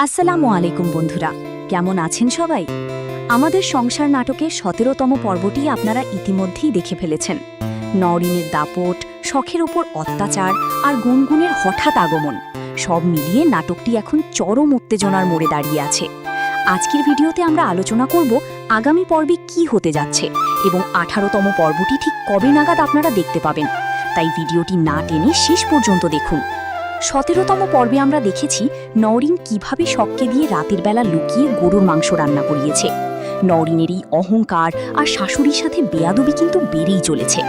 আসসালামু আলাইকুম বন্ধুরা, কেমন আছেন সবাই? আমাদের সংসার নাটকের ১৭তম পর্বটি আপনারা ইতিমধ্যেই দেখে ফেলেছেন। নওরিনের দাপট, শখের ওপর অত্যাচার আর গুনগুনের হঠাৎ আগমন সব মিলিয়ে নাটকটি এখন চরম উত্তেজনার মোড়ে দাঁড়িয়ে আছে। আজকের ভিডিওতে আমরা আলোচনা করব আগামী পর্বে কি হতে যাচ্ছে এবং ১৮তম পর্বটি ঠিক কবে নাগাদ আপনারা দেখতে পাবেন। তাই ভিডিওটি না টেনে শেষ পর্যন্ত দেখুন। ১৭তম পর্বে আমরা দেখেছি নওরিন কিভাবে শখকে দিয়ে রাতের বেলা লুকিয়ে গরুর মাংস রান্না করিয়েছে। নওরিনের এই অহংকার আর শাশুড়ির সাথে বেয়াদবি কিন্তু বেড়েই চলেছে।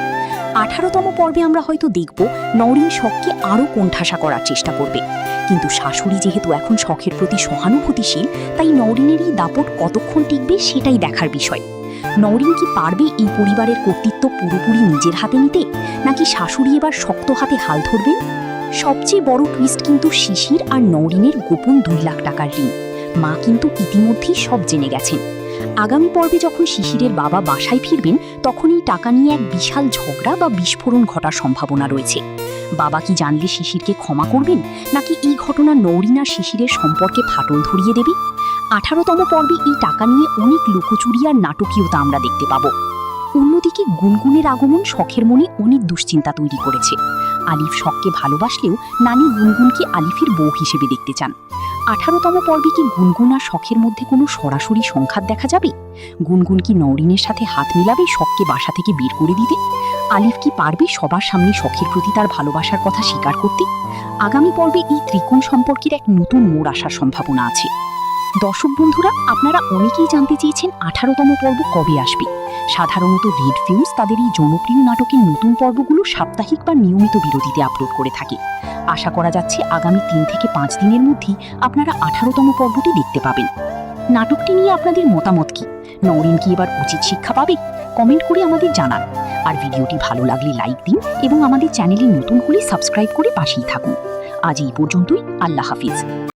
১৮তম পর্বে আমরা হয়তো দেখব নওরিন শখকে আরও কোণঠাসা করার চেষ্টা করবে, কিন্তু শাশুড়ি যেহেতু এখন শখের প্রতি সহানুভূতিশীল, তাই নওরিনের এই দাপট কতক্ষণ টিকবে সেটাই দেখার বিষয়। নওরিন কি পারবে এই পরিবারের কর্তৃত্ব পুরোপুরি নিজের হাতে নিতে, নাকি শাশুড়ি এবার শক্ত হাতে হাল ধরবেন? সবচেয়ে বড় টুইস্ট কিন্তু শিশির আর নওরিনের গোপন ২ লাখ টাকার ঋণ। মা কিন্তু ইতিমধ্যেই সব জেনে গেছেন। আগামী পর্বে যখন শিশিরের বাবা বাসায় ফিরবেন, তখন এই টাকা নিয়ে এক বিশাল ঝগড়া বা বিস্ফোরণ ঘটার সম্ভাবনা রয়েছে। বাবা কি জানলে শিশিরকে ক্ষমা করবেন, নাকি এই ঘটনা নওরিন আর শিশিরের সম্পর্কে ফাটল ধরিয়ে দেবে? ১৮তম পর্বে এই টাকা নিয়ে অনেক লুকোচুরি আর নাটকীয়তা আমরা দেখতে পাবো। অন্যদিকে গুনগুনের আগমন শখের মনে অনেক দুশ্চিন্তা তৈরি করেছে। আলিফ শখকে ভালোবাসলেও নানি গুনগুনকে আলিফের বউ হিসেবে দেখতে চান। ১৮তম পর্বে কি গুনগুন আর শখের মধ্যে কোনো সরাসরি সংঘাত দেখা যাবে? গুনগুন কি নওরিনের সাথে হাত মিলাবে শখকে বাসা থেকে বের করে দিতে? আলিফ কি পারবে সবার সামনে শখের প্রতি তার ভালোবাসার কথা স্বীকার করতে? আগামী পর্বে এই ত্রিকোণ সম্পর্কের এক নতুন মোড় আসার সম্ভাবনা আছে। দর্শক বন্ধুরা, আপনারা অনেকেই জানতে চেয়েছেন ১৮তম পর্ব কবে আসবে। সাধারণত রেড ফিল্মস তাদের এই জনপ্রিয় নাটকের নতুন পর্বগুলো সাপ্তাহিক বা নিয়মিত বিরতিতে আপলোড করে থাকে। আশা করা যাচ্ছে আগামী ৩ থেকে ৫ দিনের মধ্যেই আপনারা ১৮তম পর্বটি দেখতে পাবেন। নাটকটি নিয়ে আপনাদের মতামত কি? নওরিন কি এবার উচিত শিক্ষা পাবে? কমেন্ট করে আমাদের জানান। আর ভিডিওটি ভালো লাগলে লাইক দিন এবং আমাদের চ্যানেলে নতুন হলে সাবস্ক্রাইব করে পাশেই থাকুন। আজ এই পর্যন্তই। আল্লাহ হাফিজ।